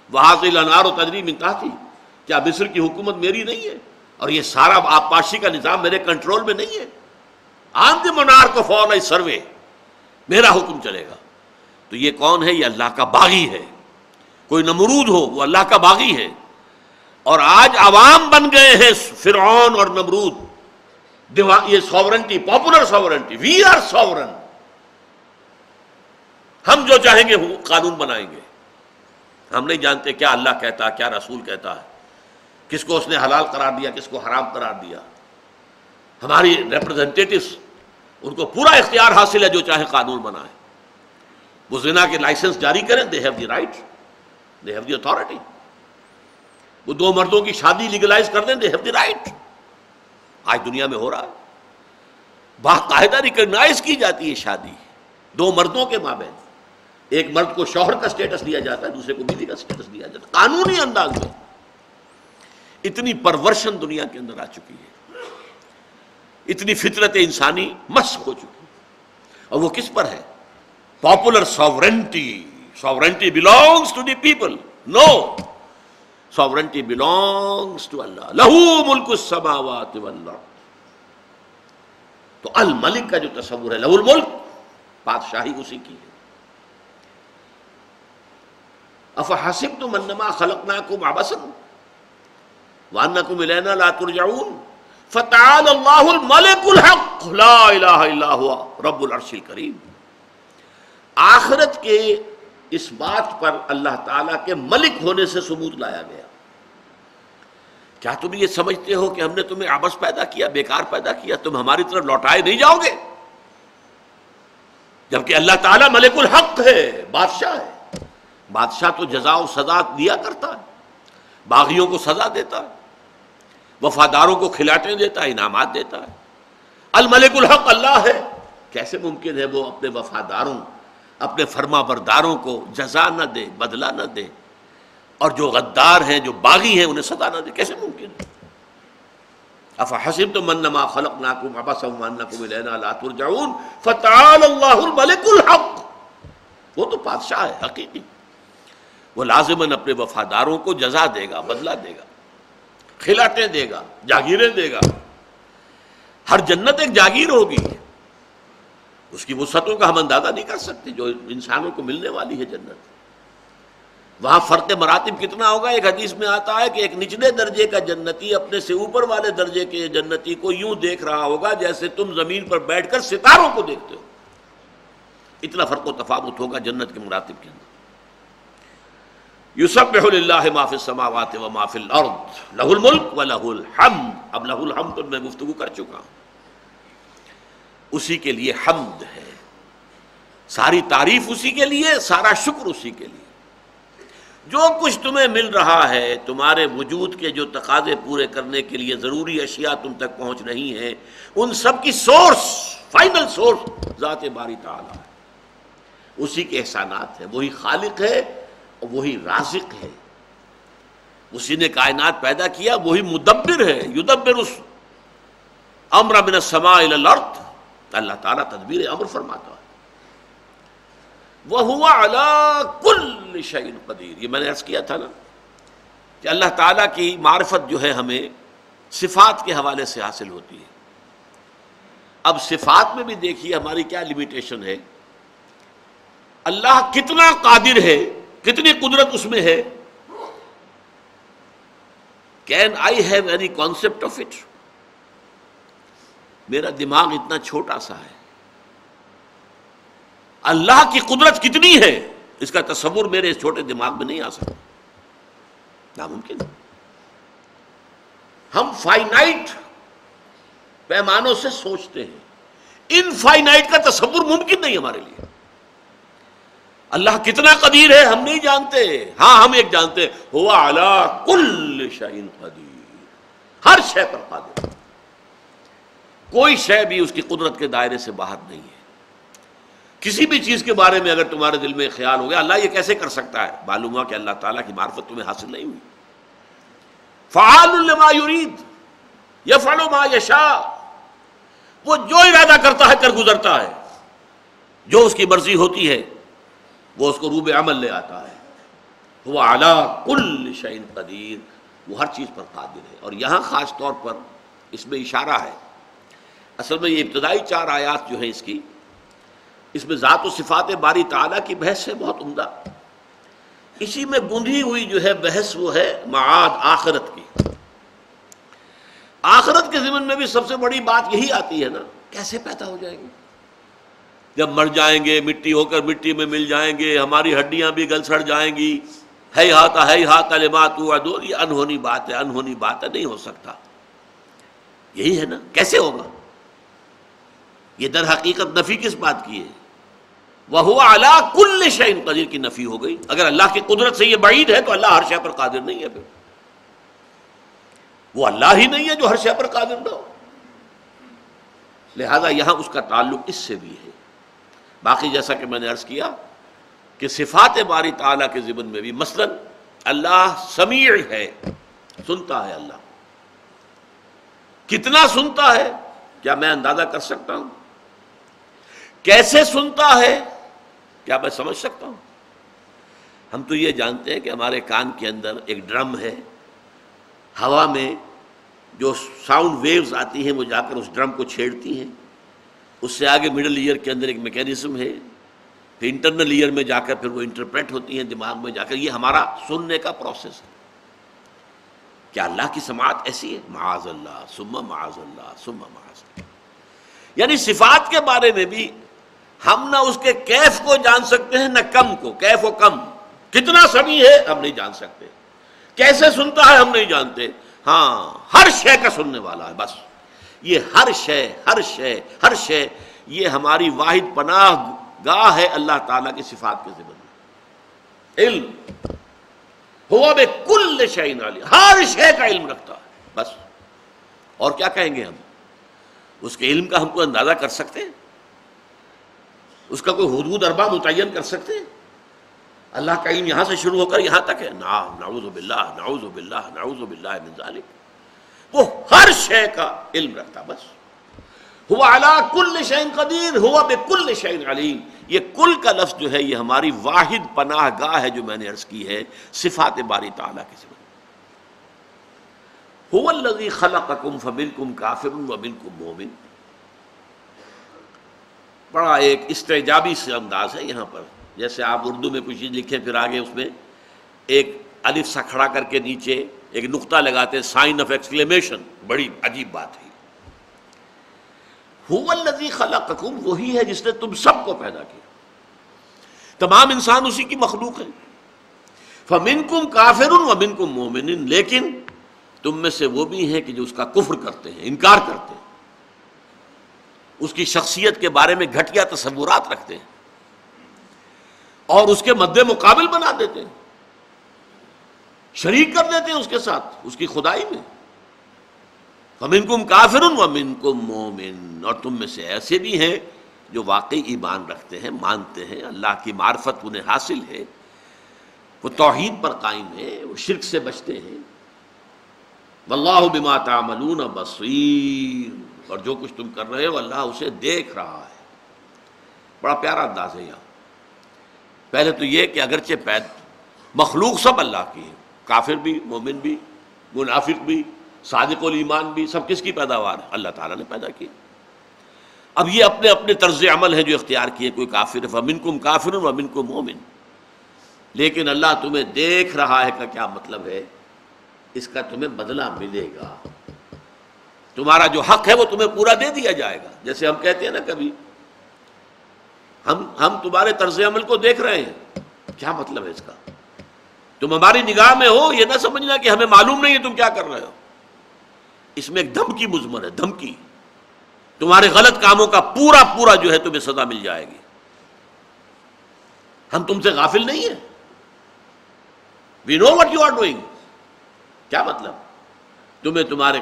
وہذہ الانہار تجری من تحتی، کیا مصر کی حکومت میری نہیں ہے اور یہ سارا آبپاشی کا نظام میرے کنٹرول میں نہیں ہے؟ آن دی منارک آف آل سروے، میرا حکم چلے گا۔ تو یہ کون ہے؟ یہ اللہ کا باغی ہے۔ کوئی نمرود ہو وہ اللہ کا باغی ہے، اور آج عوام بن گئے ہیں فرعون اور نمرود۔ یہ sovereignty, popular sovereignty, we are sovereign, ہم جو چاہیں گے قانون بنائیں گے۔ ہم نہیں جانتے کیا اللہ کہتا ہے، کیا رسول کہتا ہے، کس کو اس نے حلال قرار دیا، کس کو حرام قرار دیا۔ ہماری ریپرزنٹیٹیوز، ان کو پورا اختیار حاصل ہے، جو چاہے قانون بنائیں۔ وہ زنا کے لائسنس جاری کریں، they have the right, they have the authority. وہ 2 مردوں کی شادی لیگلائز کر دیں، دے ہیو دی رائٹ۔ آج دنیا میں ہو رہا ہے، باقاعدہ ریکگنائز کی جاتی ہے شادی 2 مردوں کے مابین۔ ایک مرد کو شوہر کا سٹیٹس دیا جاتا ہے، دوسرے کو بیوی کا سٹیٹس دیا جاتا ہے، قانونی انداز میں۔ اتنی پرورشن دنیا کے اندر آ چکی ہے، اتنی فطرت انسانی مسخ ہو چکی ہے، اور وہ کس پر ہے؟ Popular sovereignty. Sovereignty belongs to the people. No, sovereignty belongs to Allah. لہو ملک السماوات والارض۔ تو الملک کا جو تصور ہے، لہو الملک، بادشاہی اسی کی ہے۔ افحسبتم انما خلقناکم عبثا وانکم الینا لا ترجعون فتعالی اللہ الملک الحق لا الہ الا ہوا رب العرش الکریم۔ آخرت کے اس بات پر اللہ تعالیٰ کے ملک ہونے سے ثبوت لایا گیا۔ کیا تم یہ سمجھتے ہو کہ ہم نے تمہیں عبث پیدا کیا، بیکار پیدا کیا، تم ہماری طرف لوٹائے نہیں جاؤ گے؟ جبکہ اللہ تعالیٰ ملک الحق ہے، بادشاہ ہے۔ بادشاہ تو جزا و سزا دیا کرتا ہے، باغیوں کو سزا دیتا ہے، وفاداروں کو کھلاٹیں دیتا ہے، انعامات دیتا ہے۔ الملک الحق اللہ ہے، کیسے ممکن ہے وہ اپنے وفاداروں، اپنے فرما برداروں کو جزا نہ دے، بدلہ نہ دے، اور جو غدار ہیں، جو باغی ہیں، انہیں سزا نہ دے؟ کیسے ممکن ہے؟ افحسبتم انما خلقناکم عبثا وانکم الینا لا ترجعون فتعالی اللہ الملک الحق۔ وہ تو بادشاہ ہے حقیقی، وہ لازماً اپنے وفاداروں کو جزا دے گا، بدلہ دے گا، خلعتیں دے گا، جاگیریں دے گا۔ ہر جنت ایک جاگیر ہوگی، اس کی وسعتوں کا ہم اندازہ نہیں کر سکتے جو انسانوں کو ملنے والی ہے جنت۔ وہاں فرق مراتب کتنا ہوگا؟ ایک حدیث میں آتا ہے کہ ایک نچلے درجے کا جنتی اپنے سے اوپر والے درجے کے جنتی کو یوں دیکھ رہا ہوگا جیسے تم زمین پر بیٹھ کر ستاروں کو دیکھتے ہو۔ اتنا فرق و تفاوت ہوگا جنت کے مراتب کے اندر۔ یسبح للہ ما فی السماوات و ما فی الارض لہ الملک و لہ الحمد۔ اب لہ الحمد تو میں گفتگو کر چکا ہوں، اسی کے لیے حمد ہے، ساری تعریف اسی کے لیے، سارا شکر اسی کے لیے۔ جو کچھ تمہیں مل رہا ہے، تمہارے وجود کے جو تقاضے پورے کرنے کے لیے ضروری اشیاء تم تک پہنچ رہی ہیں، ان سب کی سورس، فائنل سورس ذات باری تعالی ہے، اسی کے احسانات ہیں۔ وہی خالق ہے اور وہی رازق ہے، اسی نے کائنات پیدا کیا، وہی مدبر ہے، یدبر امر من السماء الى الارض۔ اللہ تعالیٰ تدبیر امر فرماتا ہے۔ وَهُوَ عَلَىٰ كُلِّ شَيْءٍ قَدِيرٌ، یہ میں نے عرض کیا تھا نا کہ اللہ تعالیٰ کی معرفت جو ہے ہمیں صفات کے حوالے سے حاصل ہوتی ہے۔ اب صفات میں بھی دیکھیے ہماری کیا لمیٹیشن ہے، اللہ کتنا قادر ہے، کتنی قدرت اس میں ہے۔ Can I have any concept of it؟ میرا دماغ اتنا چھوٹا سا ہے، اللہ کی قدرت کتنی ہے اس کا تصور میرے اس چھوٹے دماغ میں نہیں آ سکتا، ناممکن۔ ہم فائنائٹ پیمانوں سے سوچتے ہیں، انفائنائٹ کا تصور ممکن نہیں ہمارے لیے۔ اللہ کتنا قدیر ہے ہم نہیں جانتے، ہاں ہم ایک جانتے ہیں، هو علی کل شیء قدیر، ہر شے پر قادر، کوئی شے بھی اس کی قدرت کے دائرے سے باہر نہیں ہے۔ کسی بھی چیز کے بارے میں اگر تمہارے دل میں خیال ہو گیا اللہ یہ کیسے کر سکتا ہے، معلوم ہوا کہ اللہ تعالیٰ کی معرفت تمہیں حاصل نہیں ہوئی۔ فعال لما یرید یفعل ما یشاء، وہ جو ارادہ کرتا ہے کر گزرتا ہے، جو اس کی مرضی ہوتی ہے وہ اس کو روب عمل لے آتا ہے۔ وہ علی کل شیء قدیر، وہ ہر چیز پر قادر ہے۔ اور یہاں خاص طور پر اس میں اشارہ ہے، اصل میں یہ ابتدائی 4 آیات جو ہیں اس میں ذات و صفات باری تعالیٰ کی بحث ہے بہت عمدہ۔ اسی میں گندھی ہوئی جو ہے بحث وہ ہے معاد آخرت کی۔ آخرت کے ضمن میں بھی سب سے بڑی بات یہی آتی ہے نا، کیسے پیدا ہو جائیں گے؟ جب مر جائیں گے، مٹی ہو کر مٹی میں مل جائیں گے، ہماری ہڈیاں بھی گل سڑ جائیں گی، ہیہات لما توعدون، یہ انہونی بات ہے، انہونی بات ہے، نہیں ہو سکتا۔ یہی ہے نا، کیسے ہوگا؟ یہ در حقیقت نفی کس بات کی ہے؟ وَهُوَ عَلَىٰ كُلِّ شَيْءٍ قدیر کی نفی ہو گئی۔ اگر اللہ کی قدرت سے یہ بعید ہے تو اللہ ہر شے پر قادر نہیں ہے، پھر وہ اللہ ہی نہیں ہے جو ہر شے پر قادر نہ ہو۔ لہذا یہاں اس کا تعلق اس سے بھی ہے۔ باقی جیسا کہ میں نے عرض کیا کہ صفات باری تعالیٰ کے ضمن میں بھی مثلا اللہ سمیع ہے، سنتا ہے۔ اللہ کتنا سنتا ہے کیا میں اندازہ کر سکتا ہوں؟ کیسے سنتا ہے کیا میں سمجھ سکتا ہوں؟ ہم تو یہ جانتے ہیں کہ ہمارے کان کے اندر ایک ڈرم ہے، ہوا میں جو ساؤنڈ ویوز آتی ہیں وہ جا کر اس ڈرم کو چھیڑتی ہیں، اس سے آگے مڈل ایئر کے اندر ایک میکینزم ہے، پھر انٹرنل ایئر میں جا کر پھر وہ انٹرپریٹ ہوتی ہیں دماغ میں جا کر، یہ ہمارا سننے کا پروسیس ہے۔ کیا اللہ کی سماعت ایسی ہے؟ معاذ اللہ ثم معاذ اللہ ثم معاذ اللہ۔ یعنی صفات کے بارے میں بھی ہم نہ اس کے کیف کو جان سکتے ہیں نہ کم کو، کیف و کم، کتنا سمیع ہے ہم نہیں جان سکتے، کیسے سنتا ہے ہم نہیں جانتے، ہاں ہر شے کا سننے والا ہے۔ بس یہ ہر شے ہر شے ہر شے یہ ہماری واحد پناہ گاہ ہے اللہ تعالیٰ کی صفات کے ضمن میں۔ علم ہوا بکل شیء علیم، ہر شے کا علم رکھتا ہے، بس اور کیا کہیں گے ہم؟ اس کے علم کا ہم کو اندازہ کر سکتے ہیں؟ اس کا کوئی حدود اربا متعین کر سکتے ہیں؟ اللہ کا علم یہاں سے شروع ہو کر یہاں تک ہے؟ نعوذ باللہ نعوذ باللہ نعوذ باللہ من ذالک۔ وہ ہر شے کا علم رکھتا، بس هو علی کل شیء قدیر هو بکل شیء علیم۔ یہ کل کا لفظ جو ہے یہ ہماری واحد پناہ گاہ ہے جو میں نے عرض کی ہے صفات باری تعالیٰ کے سبب۔ هو الذی خلقکم فمنکم کافر ومنکم مومن، بڑا ایک استعجابی سے انداز ہے یہاں پر، جیسے آپ اردو میں کچھ چیز لکھیں پھر آگے اس میں ایک الف سا کھڑا کر کے نیچے ایک نقطہ لگاتے، سائن آف ایکسکلیمیشن، بڑی عجیب بات ہے۔ هو الذی خلقکم، وہی ہے جس نے تم سب کو پیدا کیا، تمام انسان اسی کی مخلوق ہے۔ فمنکم کافر ومنکم مومن، لیکن تم میں سے وہ بھی ہیں کہ جو اس کا کفر کرتے ہیں، انکار کرتے ہیں، اس کی شخصیت کے بارے میں گھٹیا تصورات رکھتے ہیں اور اس کے مد مقابل بنا دیتے ہیں، شریک کر دیتے ہیں اس کے ساتھ اس کی خدائی میں۔ فمنکم کافر ومنکم مومن، اور تم میں سے ایسے بھی ہیں جو واقعی ایمان رکھتے ہیں، مانتے ہیں، اللہ کی معرفت انہیں حاصل ہے، وہ توحید پر قائم ہے، وہ شرک سے بچتے ہیں۔ واللہ بما تعملون بصیر، اور جو کچھ تم کر رہے ہو اللہ اسے دیکھ رہا ہے۔ بڑا پیارا انداز ہے یہاں۔ پہلے تو یہ کہ اگرچہ مخلوق سب اللہ کی ہے، کافر بھی، مومن بھی، منافق بھی، صادق الایمان بھی، سب کس کی پیداوار ہے؟ اللہ تعالیٰ نے پیدا کی۔ اب یہ اپنے اپنے طرز عمل ہیں جو اختیار کیے، کوئی کافر ہے فمنکم کافر ومنکم مومن، لیکن اللہ تمہیں دیکھ رہا ہے کا کیا مطلب ہے؟ اس کا تمہیں بدلہ ملے گا، تمہارا جو حق ہے وہ تمہیں پورا دے دیا جائے گا۔ جیسے ہم کہتے ہیں نا کبھی ہم تمہارے طرز عمل کو دیکھ رہے ہیں، کیا مطلب ہے اس کا؟ تم ہماری نگاہ میں ہو، یہ نہ سمجھنا کہ ہمیں معلوم نہیں ہے تم کیا کر رہے ہو۔ اس میں ایک دھمکی مضمر ہے، دھمکی، تمہارے غلط کاموں کا پورا پورا جو ہے تمہیں سزا مل جائے گی۔ ہم تم سے غافل نہیں ہیں، we know what you are doing۔ کیا مطلب؟ تمہیں تمہارے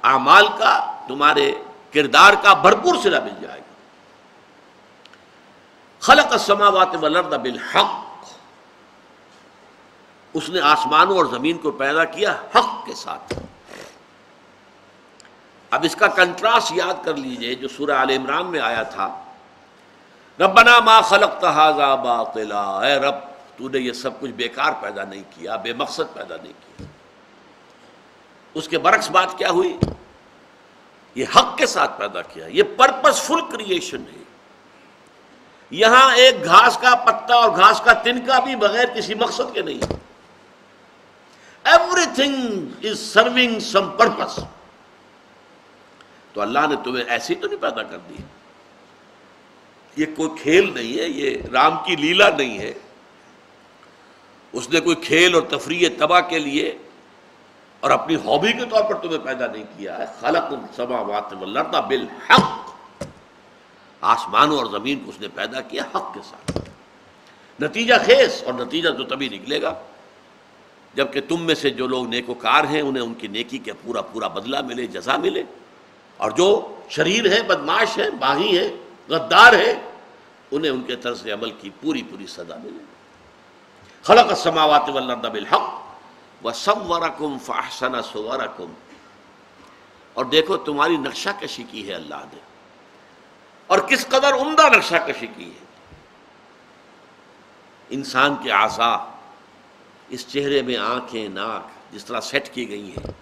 اعمال کا، تمہارے کردار کا بھرپور صلہ مل جائے گا۔ خلق السماوات والارض بالحق، اس نے آسمانوں اور زمین کو پیدا کیا حق کے ساتھ۔ اب اس کا کنٹراسٹ یاد کر لیجئے جو سورہ آل عمران میں آیا تھا، ربنا ما خلقت ھذا باطلا، اے رب تو نے یہ سب کچھ بیکار پیدا نہیں کیا، بے مقصد پیدا نہیں کیا۔ اس کے برعکس بات کیا ہوئی؟ یہ حق کے ساتھ پیدا کیا، یہ پرپس فل کریشن ہے۔ یہاں ایک گھاس کا پتا اور گھاس کا تنکا بھی بغیر کسی مقصد کے نہیں، every thing is serving some purpose. تو اللہ نے تمہیں ایسی تو نہیں پیدا کر دی، یہ کوئی کھیل نہیں ہے، یہ رام کی لیلا نہیں ہے، اس نے کوئی کھیل اور تفریح تباہ کے لیے اور اپنی ہابی کے طور پر تمہیں پیدا نہیں کیا ہے۔ خلق السماوات والارض بالحق، آسمانوں اور زمین کو اس نے پیدا کیا حق کے ساتھ۔ نتیجہ خیز، اور نتیجہ تو تبھی نکلے گا جبکہ تم میں سے جو لوگ نیکوکار ہیں انہیں ان کی نیکی کا پورا پورا بدلہ ملے، جزا ملے، اور جو شریر ہیں، بدماش ہیں، باغی ہیں، غدار ہیں، انہیں ان کے طرز عمل کی پوری پوری سزا ملے۔ خلق السماوات والارض بالحق وصورکم فاحسن صورکم، اور دیکھو تمہاری نقشہ کشی کی ہے اللہ نے، اور کس قدر عمدہ نقشہ کشی کی ہے۔ انسان کے اعضاء، اس چہرے میں آنکھیں، ناک جس طرح سیٹ کی گئی ہیں،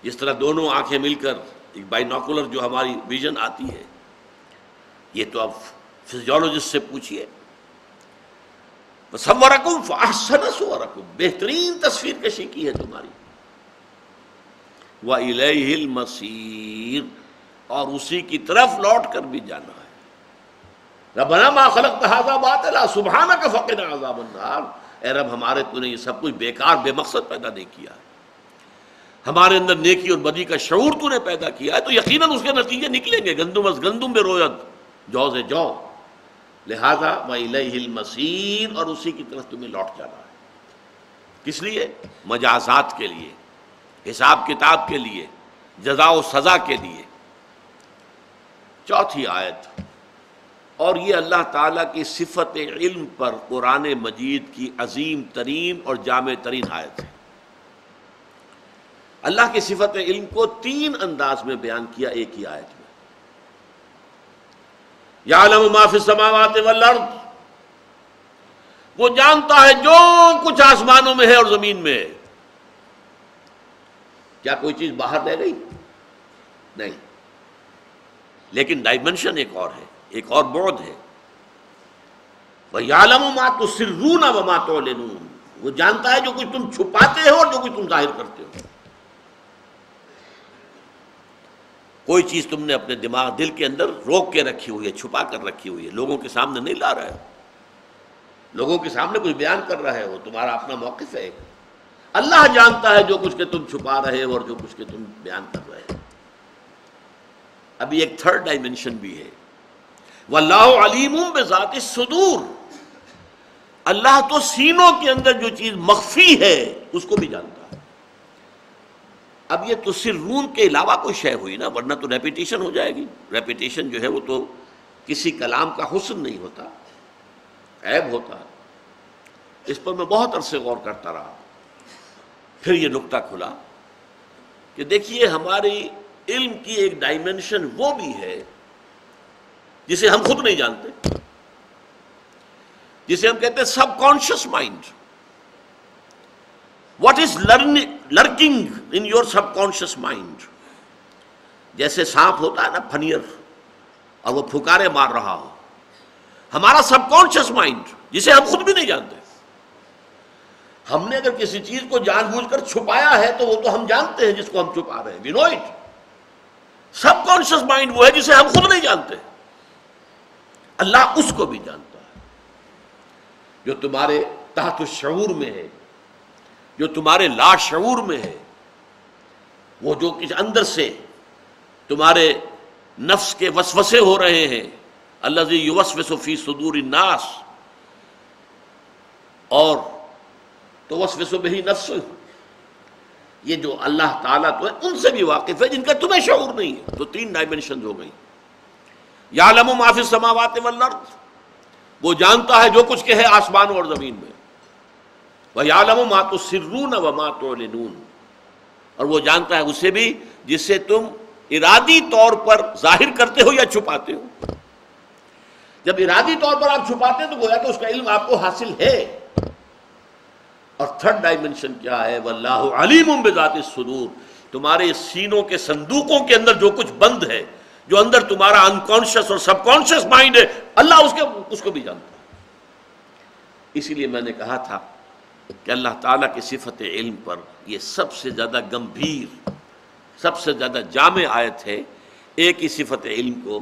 جس طرح دونوں آنکھیں مل کر ایک بائنوکولر جو ہماری ویژن آتی ہے، یہ تو اب فزیولوجسٹ سے پوچھئے۔ صورکم فاحسن صورکم، بہترین تصویر کشی کی ہے تمہاری۔ وَإِلَيْهِ الْمَصِيرُ، اور اسی کی طرف لوٹ کر بھی جانا ہے۔ ربنا ما خلقت ھذا باطلا سبحانک فقنا عذاب النار، اے رب ہمارے تو نے یہ سب کچھ بیکار بے مقصد پیدا نہیں کیا ہے، ہمارے اندر نیکی اور بدی کا شعور تو نے پیدا کیا ہے، تو یقیناً اس کے نتیجے نکلیں گے، گندم از گندم بے روید، جو سے جو، لہذا وَإِلَيْهِ الْمَصِيرُ، اور اسی کی طرف تمہیں لوٹ جانا ہے۔ کس لیے؟ مجازات کے لیے، حساب کتاب کے لیے، جزا و سزا کے لیے۔ چوتھی آیت اور یہ اللہ تعالیٰ کی صفت علم پر قرآن مجید کی عظیم ترین اور جامع ترین آیت ہے۔ اللہ کی صفت علم کو 3 انداز میں بیان کیا ایک ہی آیت میں۔ یعلم ما فی السماوات والارض، وہ جانتا ہے جو کچھ آسمانوں میں ہے اور زمین میں ہے۔ کیا کوئی چیز باہر رہ گئی؟ نہیں، لیکن ڈائمنشن ایک اور ہے، ایک اور بعد ہے۔ وَيَعْلَمُ مَا تُسِرُّونَ وَمَا تُعْلِنُونَ، وہ جانتا ہے جو کچھ تم چھپاتے ہو اور جو کچھ تم ظاہر کرتے ہو۔ کوئی چیز تم نے اپنے دماغ دل کے اندر روک کے رکھی ہوئی ہے، چھپا کر رکھی ہوئی ہے، لوگوں کے سامنے نہیں لا رہے ہو، لوگوں کے سامنے کچھ بیان کر رہے ہو، تمہارا اپنا موقف ہے۔ اللہ جانتا ہے جو کچھ کہ تم چھپا رہے ہو اور جو کچھ کہ تم بیان کر رہے ہو۔ ابھی ایک 3rd ڈائمنشن بھی ہے، واللہ علیم بذات الصدور، اللہ تو سینوں کے اندر جو چیز مخفی ہے اس کو بھی جانتا ہے۔ اب یہ تسرون کے علاوہ کوئی شے ہوئی نا، ورنہ تو ریپیٹیشن ہو جائے گی۔ ریپیٹیشن جو ہے وہ تو کسی کلام کا حسن نہیں ہوتا، عیب ہوتا ہے۔ اس پر میں بہت عرصے غور کرتا رہا، پھر یہ نکتہ کھلا کہ دیکھیے ہماری علم کی ایک ڈائمنشن وہ بھی ہے جسے ہم خود نہیں جانتے، جسے ہم کہتے ہیں subconscious mind. What is lurking in your subconscious mind? جیسے سانپ ہوتا ہے نا پھنیر، اور وہ پھکارے مار رہا ہو، ہمارا سب کانشیس مائنڈ جسے ہم خود بھی نہیں جانتے۔ ہم نے اگر کسی چیز کو جان بوجھ کر چھپایا ہے تو وہ تو ہم جانتے ہیں جس کو ہم چھپا رہے ہیں، وی نو اٹ۔ سب کانشیس مائنڈ وہ ہے جسے ہم خود نہیں جانتے، اللہ اس کو بھی جانتا ہے، جو تمہارے تحت الشعور میں ہے، جو تمہارے لا شعور میں ہے، وہ جو کچھ اندر سے تمہارے نفس کے وسوسے ہو رہے ہیں، الذی یوسوس فی صدور الناس، اور توسوس بہ نفس، یہ جو اللہ تعالیٰ تو ہے ان سے بھی واقف ہے جن کا تمہیں شعور نہیں ہے۔ تو 3 ڈائمنشن ہو گئی۔ یعلم ما فی السماوات والارض، وہ جانتا ہے جو کچھ کہ ہے آسمانوں اور زمین میں۔ وَيَعْلَمُ مَا تُسِرُّونَ وَمَا تُعْلِنُونَ، اور وہ جانتا ہے اسے بھی جسے تم ارادی طور پر ظاہر کرتے ہو یا چھپاتے ہو۔ جب ارادی طور پر آپ چھپاتے ہیں تو گویا کہ اس کا علم آپ کو حاصل ہے۔ اور 3rd ڈائمنشن کیا ہے؟ واللہ علیم بذات الصدور، تمہارے سینوں کے صندوقوں کے اندر جو کچھ بند ہے، جو اندر تمہارا انکانشیس اور سب کانشیس مائنڈ ہے، اللہ اس کو بھی جانتا ہے۔ اسی لیے میں نے کہا تھا کہ اللہ تعالیٰ کی صفت علم پر یہ سب سے زیادہ گمبھیر، سب سے زیادہ جامع آیت ہے۔ ایک ہی صفت علم کو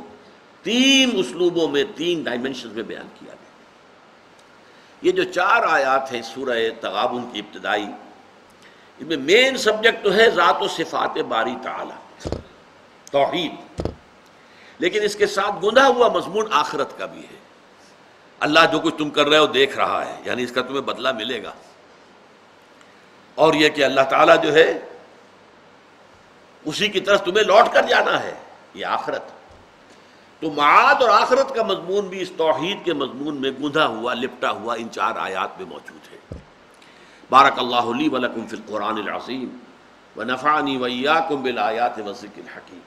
3 اسلوبوں میں 3 ڈائمنشنز میں بیان کیا گیا۔ یہ جو 4 آیات ہیں سورہ تغابن کی ابتدائی، ان میں مین سبجیکٹ تو ہے ذات و صفات باری تعالی، توحید، لیکن اس کے ساتھ گندا ہوا مضمون آخرت کا بھی ہے۔ اللہ جو کچھ تم کر رہے ہو دیکھ رہا ہے، یعنی اس کا تمہیں بدلہ ملے گا۔ اور یہ کہ اللہ تعالیٰ جو ہے اسی کی طرف تمہیں لوٹ کر جانا ہے، یہ آخرت۔ تو معاد اور آخرت کا مضمون بھی اس توحید کے مضمون میں گندھا ہوا، لپٹا ہوا ان 4 آیات میں موجود ہے۔ بارک اللہ لی ولکم فی القرآن العظیم ونفعنی وإیاکم بالآیات والذکر الحکیم۔